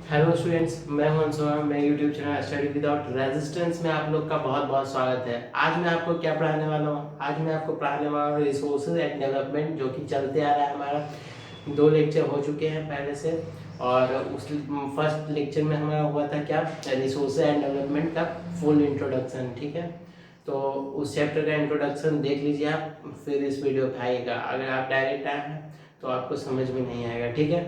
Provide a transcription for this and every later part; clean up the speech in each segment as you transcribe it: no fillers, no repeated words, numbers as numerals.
Hello students, मैं हूं अंशुमान। मैं YouTube channel study without resistance में आप लोग का बहुत बहुत स्वागत है। आज मैं आपको क्या पढ़ाने वाला हूं? आज मैं आपको पढ़ाने वाला हूं रिसोर्सेज एंड डेवलपमेंट, जो कि चलते आ रहा है। हमारा 2 लेक्चर हो चुके हैं पहले से, और उस फर्स्ट लेक्चर में हमारा हुआ था क्या, रिसोर्सेज एंड डेवलपमेंट का फुल इंट्रोडक्शन। ठीक है, तो उस चैप्टर का इंट्रोडक्शन देख लीजिए आप, फिर इस वीडियो पे आइएगा। अगर आप डायरेक्ट आए हैं तो आपको समझ में नहीं आएगा। ठीक है,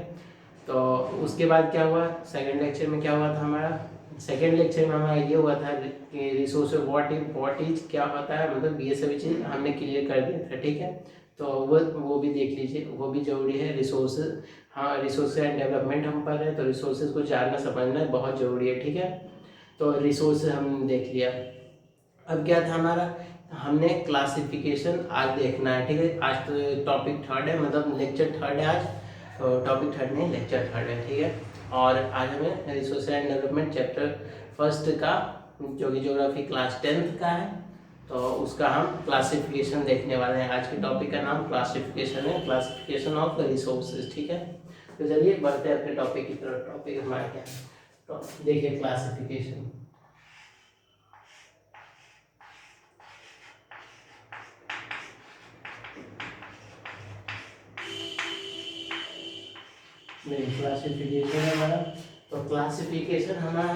तो उसके बाद क्या हुआ, सेकंड लेक्चर में क्या हुआ था हमारा? सेकंड लेक्चर में हमारा ये हुआ था कि रिसोर्स व्हाट इज क्या होता है, मतलब ये सभी चीज़ हमने क्लियर कर दिया था। ठीक है, तो वो भी देख लीजिए, वो भी जरूरी है। रिसोर्स, हाँ, रिसोर्स एंड डेवलपमेंट हम पढ़ रहे हैं, तो रिसोर्सेज को जानना समझना बहुत ज़रूरी है। ठीक है, तो रिसोर्स हम देख लिया। अब क्या था हमारा, हमने क्लासिफिकेशन आज देखना है। ठीक है, आज तो टॉपिक थर्ड है, मतलब लेक्चर थर्ड है आज। तो टॉपिक थर्ड नहीं, लेक्चर थर्ड है। ठीक है, और आज हमें resource and development chapter first का, जो कि ज्योग्राफी क्लास 10th का है, तो उसका हम क्लासिफिकेशन देखने वाले हैं। आज के टॉपिक का नाम क्लासिफिकेशन है, क्लासिफिकेशन ऑफ रिसोर्सेज। ठीक है, तो चलिए बढ़ते हैं अपने टॉपिक की तरफ। टॉपिक हमारा क्या है, तो देखिए क्लासिफिकेशन। क्लासिफिकेशन है हमारा, तो क्लासिफिकेशन हमारा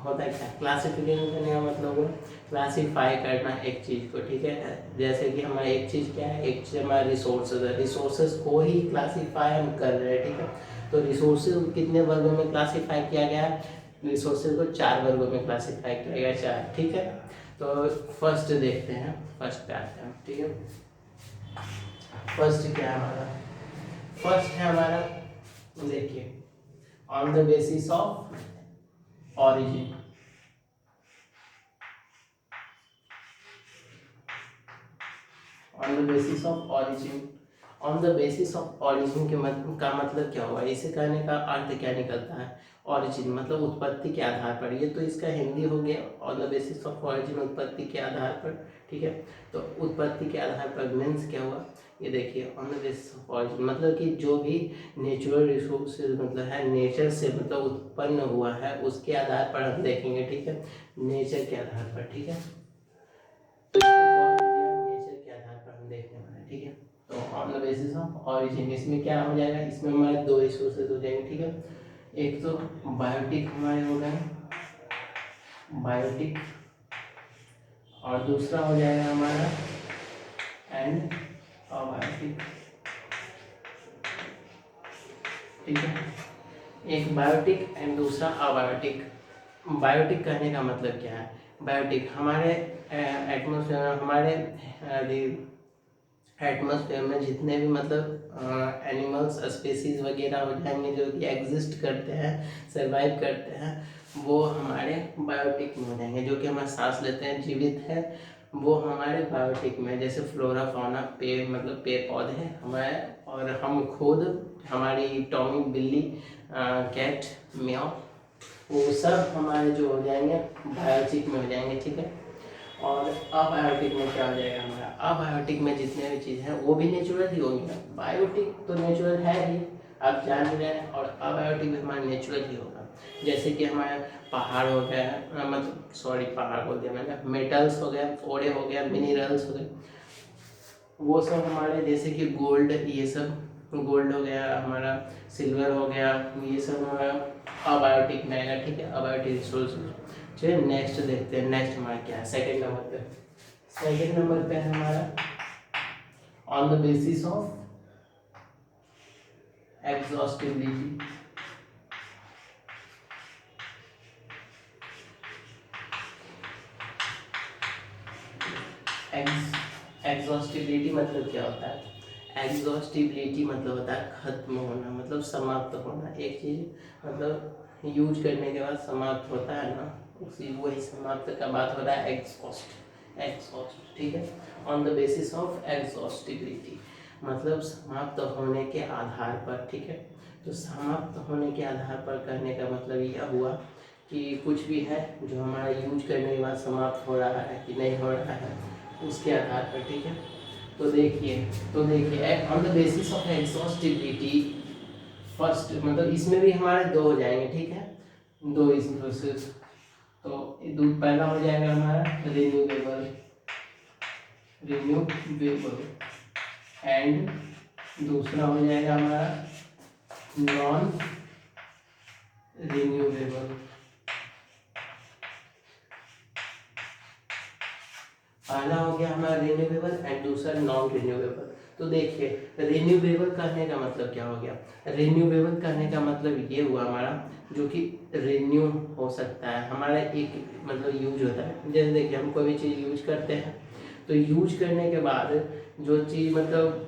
होता है क्या? क्लासिफिकेशन करने का मतलब है क्लासीफाई करना एक चीज़ को। ठीक है, जैसे कि हमारा एक चीज़ क्या है, एक चीज़ हमारा रिसोर्सेज है, रिसोर्सेज को ही क्लासीफाई हम कर रहे हैं। ठीक है, तो रिसोर्सेज कितने वर्गों में क्लासीफाई किया गया है? रिसोर्सेज को 4 वर्गों में क्लासीफाई किया गया है, 4। ठीक है, तो फर्स्ट देखते हैं, फर्स्ट पे आते हैं। ठीक है, फर्स्ट क्या है हमारा? फर्स्ट है हमारा, देखिए, on the basis of origin. On the basis of origin, on the basis of origin का मतलब क्या हुआ? इसे कहने का अर्थ क्या निकलता है? ऑरिजिन मतलब उत्पत्ति के आधार पर। ये तो इसका हिंदी हो गया, on the basis of origin, उत्पत्ति के आधार पर। ठीक है, तो उत्पत्ति के आधार पर मीन्स क्या हुआ? ये देखिए, on the basis of origin मतलब कि जो भी नेचुरल रिसोर्सेज मतलब है, नेचर से मतलब उत्पन्न हुआ है, उसके आधार पर हम देखेंगे। ठीक है, नेचर के आधार पर। ठीक है, नेचर के आधार पर हम देखने वाले हैं। ठीक है, तो on the basis of origin, इसमें क्या हो जाएगा? इसमें हमारे 2 रिसोर्सेज हो जाएंगे। ठीक है, एक तो बायोटिक हमारे हो गए, बायोटिक, और दूसरा हो जाएगा हमारा एंड अबायोटिक। ठीक है, एक बायोटिक एंड दूसरा अबायोटिक। बायोटिक कहने का मतलब क्या है? बायोटिक हमारे एटमोसफेयर, हमारे एटमॉस्फेयर में जितने भी मतलब एनिमल्स स्पीसीज वगैरह हो जाएंगे, जो कि एग्जिस्ट करते हैं, सरवाइव करते हैं, वो हमारे बायोटिक में हो जाएंगे। जो कि हमारा सांस लेते हैं, जीवित है, वो हमारे बायोटिक में। जैसे फ्लोरा फौना, पेड़ मतलब पेड़ पौधे हमारे, और हम खुद, हमारी टॉमी, बिल्ली, कैट, म्याऊ, वो सब हमारे जो हो जाएंगे बायोटिक में हो जाएंगे। ठीक है, और अबायोटिक में क्या हो जाएगा हमारा? अबायोटिक में जितने भी चीज़ हैं वो भी नेचुरल ही होंगी। बायोटिक तो नेचुरल है ही, आप जान रहे हैं, और अबायोटिक भी हमारा नेचुरल ही होगा। जैसे कि हमारे पहाड़ हो गया, मतलब सॉरी, पहाड़ बोल दिया मैंने, मेटल्स हो गए, ओड़े हो गया, मिनरल्स हो गए, वो सब हमारे, जैसे कि गोल्ड, ये सब गोल्ड हो गया हमारा, सिल्वर हो गया, ये सब हमारा अबायोटिक में आएगा। ठीक है, अबायोटिक रिसोर्सेज। चलिए नेक्स्ट देखते हैं। नेक्स्ट हमारा क्या है? सेकंड नंबर पे, सेकंड नंबर पे है हमारा on the basis of exhaustibility. Exhaustibility मतलब क्या होता है? एग्जॉस्टिबिलिटी मतलब होता है खत्म होना, मतलब समाप्त होना। एक चीज़ मतलब यूज करने के बाद समाप्त होता है ना, उसी वही समाप्त का बात हो रहा है, एग्जॉस्ट, एग्जॉस्ट। ठीक है, on the basis of exhaustibility मतलब समाप्त होने के आधार पर। ठीक है, तो समाप्त होने के आधार पर करने का मतलब यह हुआ कि कुछ भी है जो हमारा यूज करने के बाद समाप्त हो रहा है कि नहीं हो रहा है, उसके आधार पर। ठीक है, तो देखिए on the basis of exhaustibility, first मतलब इसमें भी हमारे 2 हो जाएंगे। ठीक है, दो रिसोर्सेज। तो पहला हो जाएगा हमारा रिन्यूएबल, एंड दूसरा हो जाएगा हमारा नॉन रिन्यूएबल। पहला हो गया हमारा रिन्यूएबल एंड दूसरा नॉन रिन्यूएबल। तो देखिए रिन्यूएबल कहने का मतलब क्या हो गया, रिन्यूएबल कहने का मतलब ये हुआ हमारा जो कि रिन्यू हो सकता है, हमारा एक मतलब यूज होता है। जैसे देखिए हम कोई भी चीज़ यूज करते हैं तो यूज करने के बाद जो चीज़ मतलब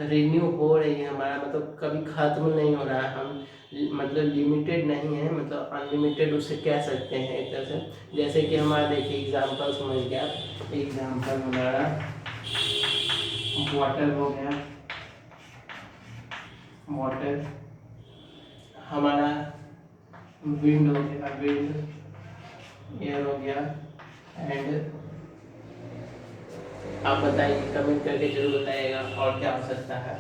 रिन्यू हो रही है हमारा मतलब कभी ख़त्म नहीं हो रहा है, हम मतलब लिमिटेड नहीं है, मतलब अनलिमिटेड उसे कह सकते हैं एक तरह से। जैसे कि हमारा देखिए एग्जांपल समझ गया, एग्जांपल हमारा वाटर हो गया, वाटर हमारा विंड हो गया, विंड एयर हो गया, एंड आप बताइए कमेंट करके जरूर बताइएगा और क्या हो सकता है।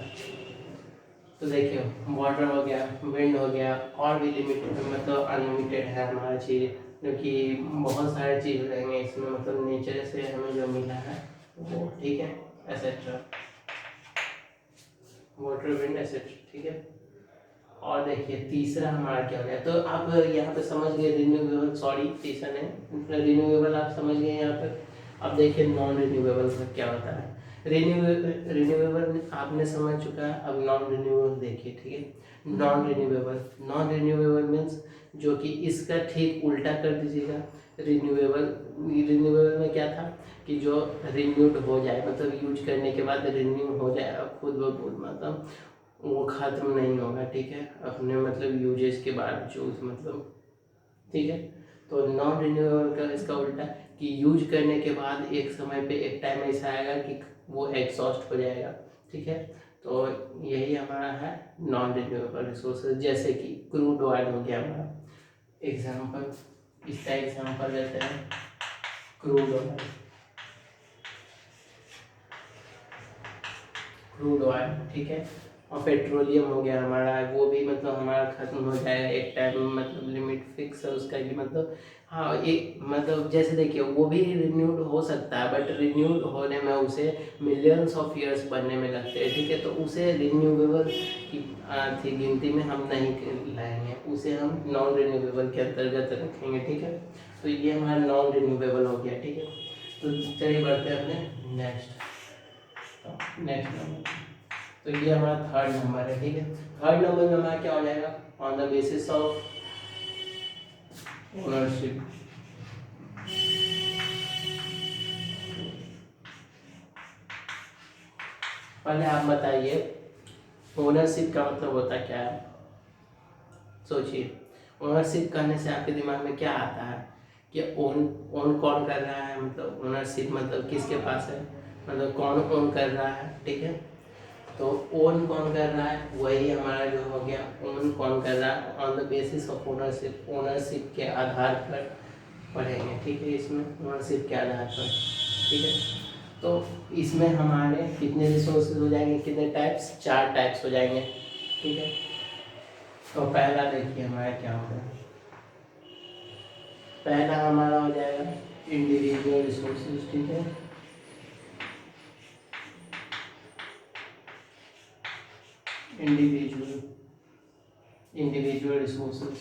तो देखिए वाटर हो गया, विंड हो गया, और भी लिमिटेड मतलब अनलिमिटेड है हमारा चीज़, क्योंकि बहुत सारे चीज़ रहेंगे इसमें, मतलब नेचर से हमें जो मिला है वो, ठीक है, एसेट्रा, वाटर विंड एसेट्रा, ठीक है। और देखिए तीसरा हमारा क्या हो गया, तो आप यहाँ पे समझ गए रिन्यूएबल, सॉरी तीसरा नहीं, रिन्यूएबल आप समझ गए यहाँ पे। अब देखिए नॉन रिन्यूएबल का क्या होता है। रिन्यूएबल आपने समझ चुका है, अब नॉन रिन्यूएबल देखिए, ठीक है। नॉन रिन्यूएबल मीन्स जो कि इसका ठीक उल्टा कर दीजिएगा। रिन्यूएबल में क्या था कि जो रिन्यूड हो जाए, मतलब यूज करने के बाद रिन्यू हो जाए खुद ब खुद, मतलब वो ख़त्म नहीं होगा, ठीक है, अपने मतलब यूजेज के बाद यूज मतलब, ठीक है। तो नॉन रिन्यूएबल का इसका उल्टा कि यूज करने के बाद एक समय पे एक टाइम ऐसा आएगा कि वो एग्जॉस्ट हो जाएगा, ठीक है। तो यही हमारा है नॉन रिन्यूएबल रिसोर्सेज। जैसे कि क्रूड ऑयल हो गया हमारा एग्जाम्पल, इसका एग्जाम्पल लेते हैं क्रूड ऑयल, क्रूड ऑयल, ठीक है। और पेट्रोलियम हो गया हमारा, वो भी मतलब हमारा खत्म हो जाएगा एक टाइम, मतलब लिमिट फिक्स है उसका कि मतलब, हाँ एक मतलब जैसे देखिए वो भी रिन्यूड हो सकता है, बट रिन्यूड होने में उसे मिलियंस ऑफ ईयर्स बनने में लगते हैं, ठीक है। तो उसे रिन्यूएबल की थी गिनती में हम नहीं लाएंगे, उसे हम नॉन रिन्यूएबल के अंतर्गत रखेंगे, ठीक है। तो ये हमारा नॉन रिन्यूएबल हो गया, ठीक है। तो चलिए बढ़ते हैं अपने नेक्स्ट नंबर। तो ये हमारा थर्ड नंबर है, ठीक है। थर्ड नंबर में हमारा क्या हो जाएगा, on the basis of ownership. पहले आप बताइए ओनरशिप का मतलब होता क्या है। सोचिए ओनरशिप कहने से आपके दिमाग में क्या आता है कि ओन ओन कौन कर रहा है, मतलब ओनरशिप मतलब किसके पास है, मतलब कौन ओन कर रहा है, ठीक है। तो ओन कौन कर रहा है, वही हमारा जो हो गया, ओन कौन कर रहा है on the basis of ownership, ownership के आधार पर पढ़ेंगे, ठीक है, इसमें ओनरशिप के आधार पर, ठीक है। तो इसमें हमारे कितने रिसोर्सेज हो जाएंगे, कितने टाइप्स, 4 टाइप्स हो जाएंगे, ठीक है। तो पहला देखिए हमारा क्या होगा, पहला हमारा हो जाएगा इंडिविजुअल रिसोर्सेज, ठीक है। Individual individual resources,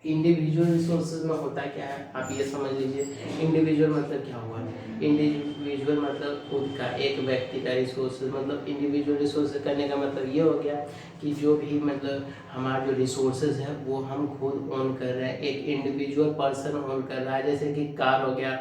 individual resources में होता क्या है आप ये समझ लीजिए। इंडिविजुअल मतलब क्या हुआ, इंडिविजुअल मतलब खुद का, एक व्यक्ति का रिसोर्सेज, मतलब इंडिविजुअल रिसोर्सेज करने का मतलब ये हो गया कि जो भी मतलब हमारा जो रिसोर्सेज है वो हम खुद ओन कर रहे हैं, एक इंडिविजुअल पर्सन ओन कर रहा है। जैसे कि कार हो गया,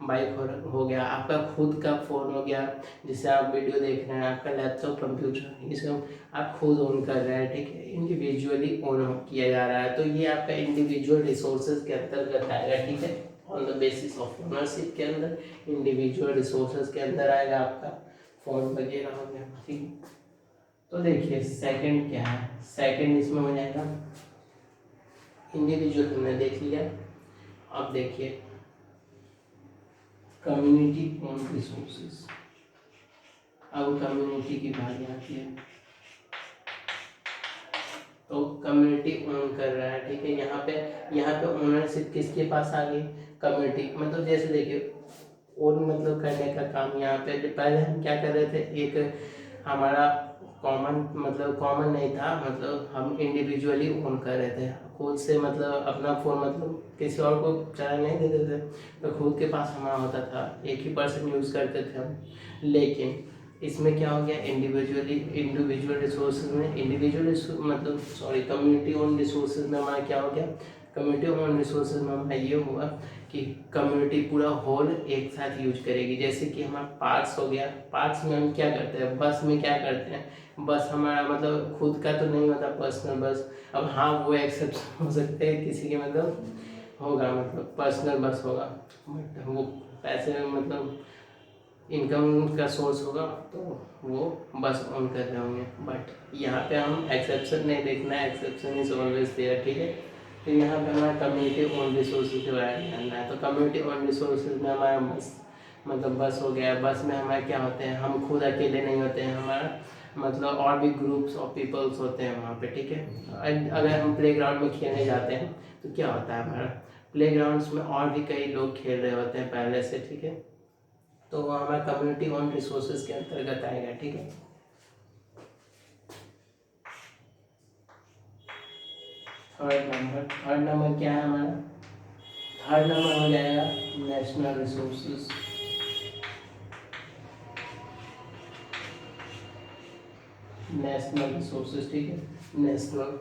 बाइक हो गया, आपका खुद का फ़ोन हो गया जिससे आप वीडियो देख रहे हैं, आपका लैपटॉप, कंप्यूटर, ये सब आप खुद ओन कर रहे हैं, ठीक है, इंडिविजुअली ओन किया जा रहा है। तो ये आपका इंडिविजुअल रिसोर्सेज के अंतर्गत आएगा, ठीक है, on the basis of ownership के अंदर इंडिविजुअल रिसोर्सेज के अंदर आएगा आपका फोन वगैरह हो गया, ठीक है। तो देखिए सेकंड क्या है, सेकंड इसमें हो जाएगा इंडिविजुअल, तुमने देख लिया। अब देखिए कम्युनिटी ओन रिसोर्सेज, अब कम्युनिटी की बारी आती है। तो कम्युनिटी ओन कर रहा है, ठीक है। यहाँ पे ओनरशिप किसके पास आ गई, कम्युनिटी। मतलब जैसे देखिए ओन मतलब करने का काम यहाँ पे पहले हम क्या कर रहे थे, एक हमारा कॉमन नहीं था, मतलब हम इंडिविजुअली ओन कर रहे थे खुद से, मतलब अपना फ़ोन मतलब किसी और को चला नहीं देते थे, तो खुद के पास हमारा होता था, एक ही पर्सन यूज़ करते थे हम। लेकिन इसमें क्या हो गया, इंडिविजुअल रिसोर्सेज में मतलब कम्युनिटी ओन रिसोर्सेज में हमारा क्या हो गया, कम्युनिटी ओन रिसोर्सेज में हमारा ये हुआ कि कम्युनिटी पूरा होल एक साथ यूज करेगी। जैसे कि हमारा पार्ट्स हो गया, पार्ट्स में हम क्या करते हैं, बस में क्या करते हैं, बस हमारा मतलब खुद का तो नहीं होता पर्सनल बस। अब हाँ वो एक्सेप्शन हो सकते हैं किसी के, मतलब होगा मतलब पर्सनल बस होगा, बट वो पैसे मतलब इनकम का सोर्स होगा तो वो बस ऑन कर रहे होंगे। बट यहाँ पे हम एक्सेप्शन नहीं देखना है, एक्सेप्शन इज ऑलवेज देयर, ठीक है। तो यहाँ पे हमारा कम्युनिटी ओन रिसोर्सेज के बारे में जानना है। तो कम्युनिटी ओन रिसोर्सेज में हमारा बस हो गया। बस में हमारे क्या होते हैं, हम खुद अकेले नहीं होते हैं, हमारा मतलब और भी ग्रुप्स ऑफ पीपल्स होते हैं वहाँ पे, ठीक है। अगर हम प्लेग्राउंड में खेलने जाते हैं तो क्या होता है, हमारा प्लेग्राउंड्स में और भी कई लोग खेल रहे होते हैं पहले से, ठीक है। तो वो हमारा कम्युनिटी ओन रिसोर्सेज के अंतर्गत आएगा, ठीक है। थर्ड नंबर क्या है हमारा, थर्ड नंबर हो जाएगा नेशनल रिसोर्सेज। नेशनल रिसोर्सेज, ठीक है, नेशनल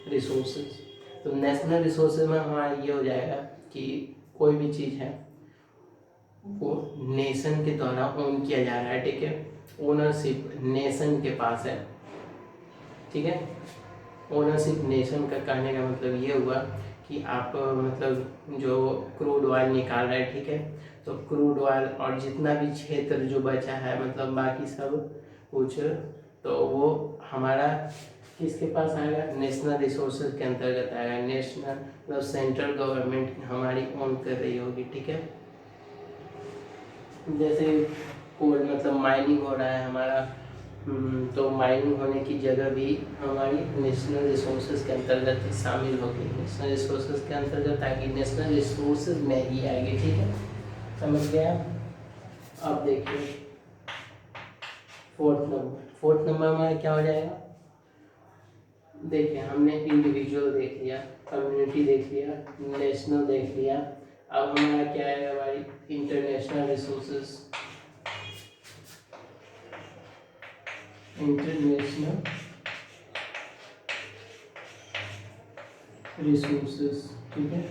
रिसोर्सेज। तो नेशनल रिसोर्सेज में हमारा ये हो जाएगा कि कोई भी चीज़ है वो नेशन के द्वारा ओन किया जा रहा है, ठीक है। ओनरशिप नेशन के पास है, ठीक है। ओनरशिप नेशन का कहने का मतलब ये हुआ कि आप मतलब जो क्रूड ऑयल निकाल रहे हैं, ठीक है, तो क्रूड ऑयल और जितना भी क्षेत्र जो बचा है, मतलब बाकी सब कुछ, तो वो हमारा किसके पास आएगा, नेशनल रिसोर्सेज के अंतर्गत आएगा। नेशनल मतलब सेंट्रल गवर्नमेंट हमारी ओन कर रही होगी, ठीक है। जैसे कोल मतलब माइनिंग हो रहा है हमारा, तो माइनिंग होने की जगह भी हमारी नेशनल रिसोर्सेज के अंतर्गत शामिल होगी। नेशनल रिसोर्सेज के अंतर्गत आएगी, नेशनल रिसोर्सेज में ही आएगी, ठीक है, समझ गया। अब देखिए फोर्थ नंबर हमारा क्या हो जाएगा, देखिए हमने इंडिविजुअल देख लिया, कम्युनिटी देख लिया, नेशनल देख लिया। अब हमारा क्या आएगा, हमारी इंटरनेशनल रिसोर्सेज। इंटरनेशनल रिसोर्सेज, ठीक है,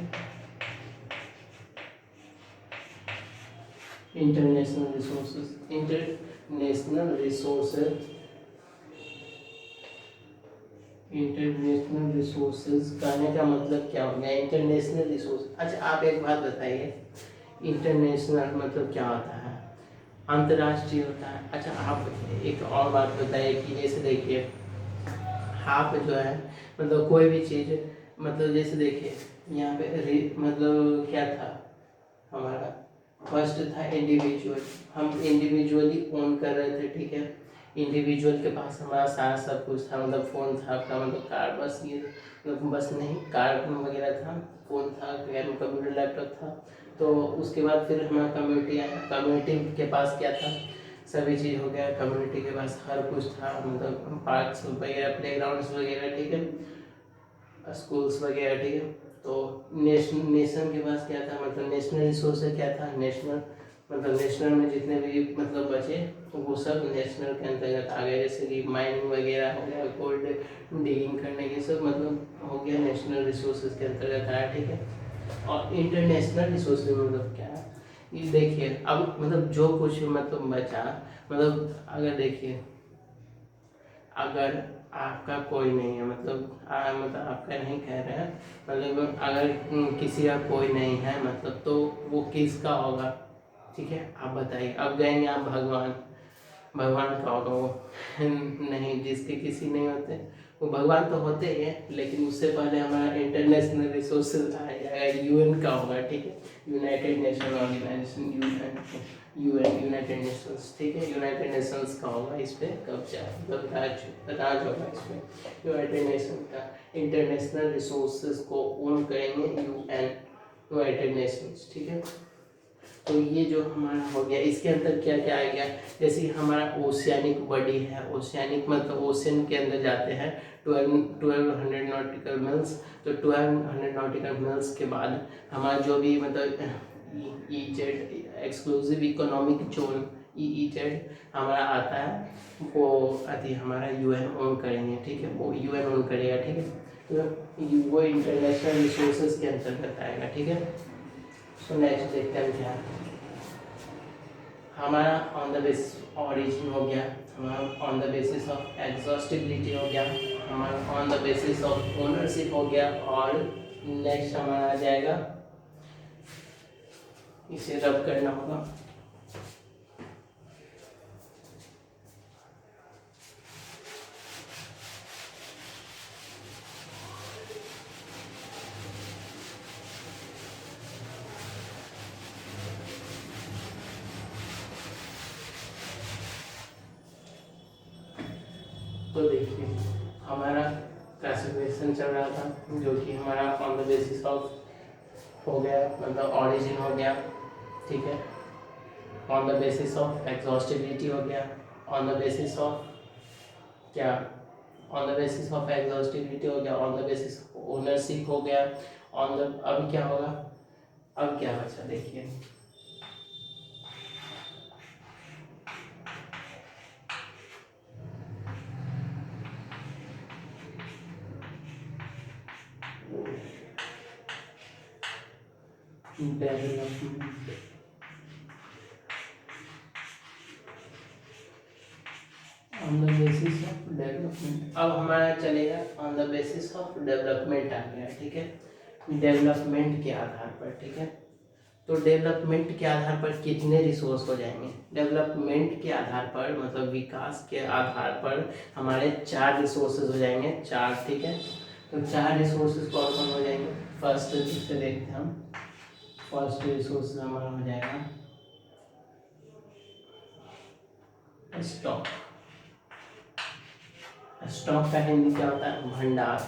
international resources. International resources, international resources कहने का मतलब क्या हो गया, इंटरनेशनल रिसोर्स। अच्छा आप एक बात बताइए, इंटरनेशनल मतलब क्या होता है, अंतर्राष्ट्रीय होता है। अच्छा आप एक और बात बताइए कि जैसे देखिए आप जो है मतलब कोई भी चीज़, मतलब जैसे देखिए यहाँ पे मतलब क्या था हमारा, फर्स्ट था इंडिविजुअल, हम इंडिविजुअली ओन कर रहे थे, ठीक है। इंडिविजुअल के पास हमारा सारा सब कुछ था, मतलब फ़ोन था अपना, मतलब कार बस ये मतलब बस नहीं, कार वगैरह था, फ़ोन था, कंप्यूटर लैपटॉप था। तो उसके बाद फिर हमारा कम्युनिटी आया, कम्युनिटी के पास क्या था, सभी चीज़ हो गया, कम्युनिटी के पास हर कुछ था, मतलब पार्क्स वगैरह, प्लेग्राउंड्स वगैरह, ठीक है, स्कूल्स वगैरह, ठीक है। तो नेशन के पास क्या था, मतलब नेशनल रिसोर्स क्या था, नेशनल मतलब नेशनल में जितने भी मतलब बचे तो वो सब नेशनल के अंतर्गत आ गए। जैसे कि माइनिंग वगैरह हो गया, गोल्ड डिगिंग करने के सब मतलब हो गया, नेशनल रिसोर्सेज के अंतर्गत आया, ठीक है। और इंटरनेशनल रिसोर्सेज मतलब क्या है, ये देखिए अब मतलब जो कुछ मतलब बचा, मतलब अगर देखिए अगर आपका कोई नहीं है, मतलब आपका नहीं कह रहे हैं, मतलब अगर किसी का कोई नहीं है मतलब तो वो किसका होगा, ठीक है। आप बताइए, अब जाएंगे आप भगवान का होगा वो नहीं, जिसके किसी नहीं होते वो भगवान तो होते ही हैं, लेकिन उससे पहले हमारा इंटरनेशनल रिसोर्सेज आ जाएगा, यूएन का होगा, ठीक है, United Nation Organisation, UN, United Nations, ठीक है, यूनाइटेड नेशंस का होगा इस पर कब्जा, मतलब राज होगा इस पर यूनाइटेड नेशन का। इंटरनेशनल रिसोर्सेज को ओन करेंगे यूएन, यूनाइटेड नेशंस, ठीक है। तो ये जो हमारा हो गया, इसके अंदर क्या क्या आ गया, जैसे कि हमारा ओशियानिक बॉडी है, ओशियानिक मतलब ओशन के अंदर जाते हैं 1200 नॉटिकल माइल्स। तो 1200 नॉटिकल माइल्स के बाद हमारा जो भी मतलब EEZ exclusive economic zone EEZ हमारा आता है, वो अति हमारा यूएन ओन करेंगे, ठीक है, वो यूएन ओन करेगा, ठीक है। तो वो इंटरनेशनल रिसोर्सेज के अंतर्गत आएगा, ठीक है। सो नेक्स्ट देखते हैं क्या है। हमारा ऑन द बेसिस ऑरिजिन हो गया, हमारा on the basis of exhaustibility हो गया, हमारा on the basis of ownership हो गया, और नेक्स्ट हमारा आ जाएगा, इसे रब करना होगा, तो देखिए हमारा क्लासिफिकेशन चल रहा था, जो कि हमारा ऑन द बेसिस ऑफ हो गया, मतलब ऑरिजिन हो गया, ठीक है, on the basis of exhaustibility हो गया, ऑन द बेसिस ऑफ क्या, on the basis of exhaustibility हो गया, ऑन द बेसिस ओनरशिप हो गया, ऑन द, अब क्या होगा, अब क्या बचा देखिए, development, on the basis of development, अब हमारा चलेगा on the basis of development आ गया, ठीक है, डेवलपमेंट के आधार पर, ठीक है। तो डेवलपमेंट के आधार पर कितने रिसोर्स हो जाएंगे, डेवलपमेंट के आधार पर मतलब विकास के आधार पर हमारे 4 रिसोर्सेज हो जाएंगे, 4, ठीक है। तो 4 रिसोर्सेज कौन कौन हो जाएंगे, फर्स्ट इससे देखते हैं हम, फर्स्ट रिसोर्स हमारा हो जाएगा स्टॉक। स्टॉक का हिंदी क्या होता है, भंडार।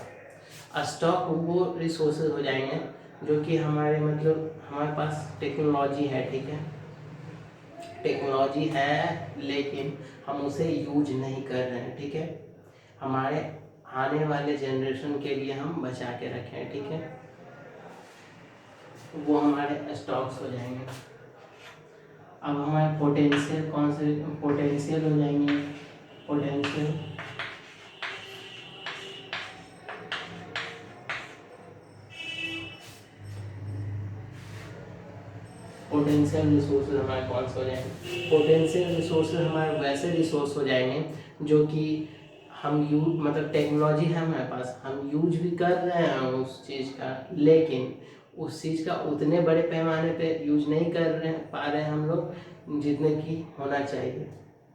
स्टॉक वो रिसोर्सेज हो जाएंगे जो कि हमारे मतलब हमारे पास टेक्नोलॉजी है, ठीक है, टेक्नोलॉजी है लेकिन हम उसे यूज नहीं कर रहे हैं, ठीक है, हमारे आने वाले जनरेशन के लिए हम बचा के रखें, ठीक है, वो हमारे स्टॉक्स हो जाएंगे। अब हमारे पोटेंशियल कौन से पोटेंशियल हो जाएंगे, पोटेंशियल पोटेंशियल रिसोर्सेज हमारे कौन से हो जाएंगे, पोटेंशियल रिसोर्सेज हमारे वैसे रिसोर्स हो जाएंगे जो कि हम यूज मतलब टेक्नोलॉजी है हमारे पास, हम यूज भी कर रहे हैं उस चीज़ का, लेकिन उस चीज़ का उतने बड़े पैमाने पे यूज नहीं कर रहे हैं पा रहे हैं हम लोग जितने की होना चाहिए,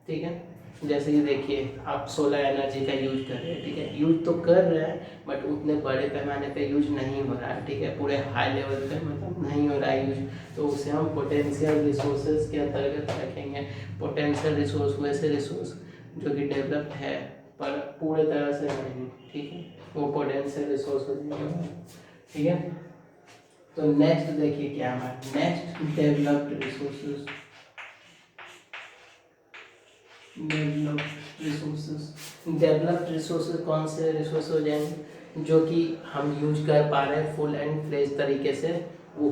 ठीक है। जैसे कि देखिए आप सोलर एनर्जी का यूज कर रहे हैं, ठीक है, यूज तो कर रहे हैं बट उतने बड़े पैमाने पे यूज नहीं हो रहा है, ठीक है, पूरे हाई लेवल पे मतलब नहीं हो रहा है यूज, तो उसे हम पोटेंशियल रिसोर्सेज के अंतर्गत रखेंगे। पोटेंशियल रिसोर्स वैसे रिसोर्स जो कि डेवलप्ड है पर पूरे तरह से नहीं, ठीक है, वो पोटेंशियल रिसोर्स हो जाएगा, ठीक है। तो नेक्स्ट देखिए क्या है, next developed resources, developed resources, developed resources कौन से रिसोर्स हो जाएंगे जो कि हम यूज कर पा रहे हैं फुल एंड फ्लेज तरीके से, वो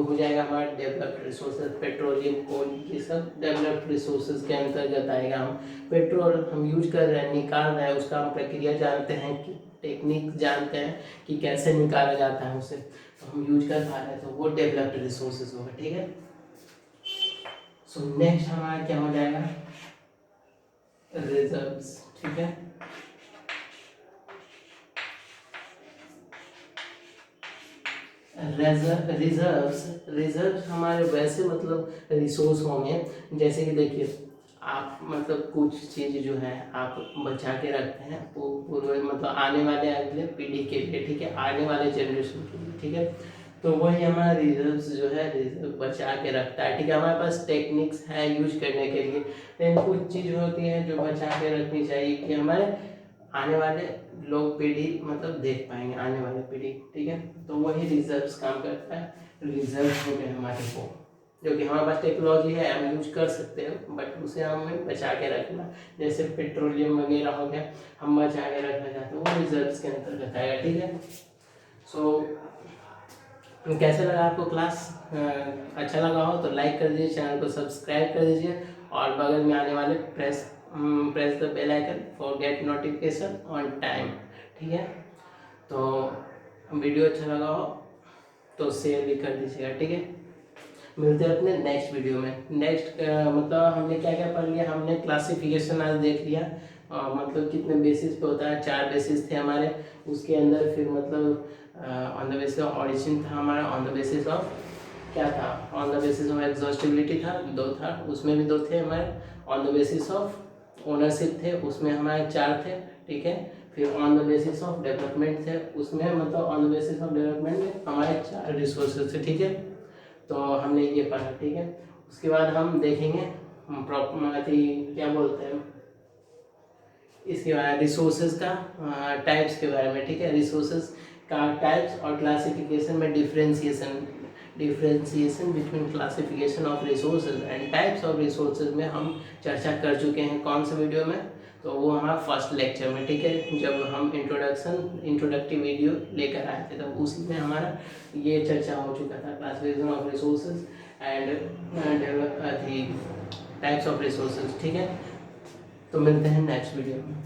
हो जाएगा हमारा डेवलप्ड रिसोर्सेज। पेट्रोलियम, कोल, ये सब डेवलप्ड रिसोर्सेज के अंतर्गत आएगा। हम पेट्रोल हम यूज कर रहे हैं, निकाल रहे हैं, उसका हम प्रक्रिया जानते हैं कि टेक्निक जानते हैं कि कैसे निकाला जाता है उसे, तो हम यूज कर पा रहे हैं, तो वो डेवलप्ड रिसोर्सेज होगा, ठीक है। सो नेक्स्ट हमारा क्या हो जाएगा, रिजर्व्स, ठीक है, रिजर्व्स हमारे वैसे मतलब रिसोर्स होंगे जैसे कि देखिए आप मतलब कुछ चीज़ जो है आप बचा के रखते हैं पूर्व मतलब आने वाले अगले पीढ़ी के लिए, ठीक है, आने वाले जनरेशन के लिए, ठीक है, तो वही हमारा रिजर्व्स जो है रिजर्व बचा के रखता है, ठीक है। हमारे पास टेक्निक्स है यूज करने के लिए, लेकिन कुछ चीज़ होती है जो बचा के रखनी चाहिए कि हमारे आने वाले लोग पीढ़ी मतलब देख पाएंगे, आने वाले पीढ़ी, ठीक है। तो वही रिजर्व्स काम करता है। रिजर्व हो गए हमारे को, जो कि हमारे पास टेक्नोलॉजी है हम यूज कर सकते हैं, बट उसे हमें बचा के रखना, जैसे पेट्रोलियम वगैरह हो गया, हम बचा के रखना चाहते हैं, वो रिजर्व्स के अंतर्गत आएगा, ठीक है। सो कैसे लगा आपको क्लास? अच्छा लगा हो तो लाइक कर दीजिए, चैनल को सब्सक्राइब कर दीजिए, और बगल में आने वाले press the bell icon for get notification on time, ठीक है। तो वीडियो अच्छा लगा हो तो शेयर भी कर दीजिएगा, ठीक है। मिलते हैं अपने नेक्स्ट वीडियो में। नेक्स्ट मतलब हमने क्या क्या पढ़ लिया, हमने क्लासिफिकेशन आज देख लिया, मतलब कितने बेसिस पे होता है, 4 बेसिस थे हमारे उसके अंदर। फिर मतलब on the basis of origin था हमारा, ऑन द बेसिस ऑफ क्या था, on the basis of exhaustibility था, 2 था, उसमें भी 2 थे हमारे। On the basis of ownership थे, उसमें हमारे 4 थे, ठीक है। फिर on the basis of development थे, उसमें मतलब on the basis of development में हमारे 4 रिसोर्सेज थे, ठीक है। तो हमने ये पढ़ा, ठीक है। उसके बाद हम देखेंगे क्या बोलते हैं इसके बारे में, रिसोर्सेज का टाइप्स के बारे में, ठीक है। रिसोर्सेज का टाइप्स और क्लासिफिकेशन में differentiation between classification of resources and types of resources में हम चर्चा कर चुके हैं। कौन से वीडियो में? तो वो हमारा फर्स्ट लेक्चर में, ठीक है, जब हम इंट्रोडक्टिव वीडियो लेकर आए थे, तो उसी में हमारा ये चर्चा हो चुका था, classification of resources and types of resources, ठीक है। तो मिलते हैं नेक्स्ट वीडियो में।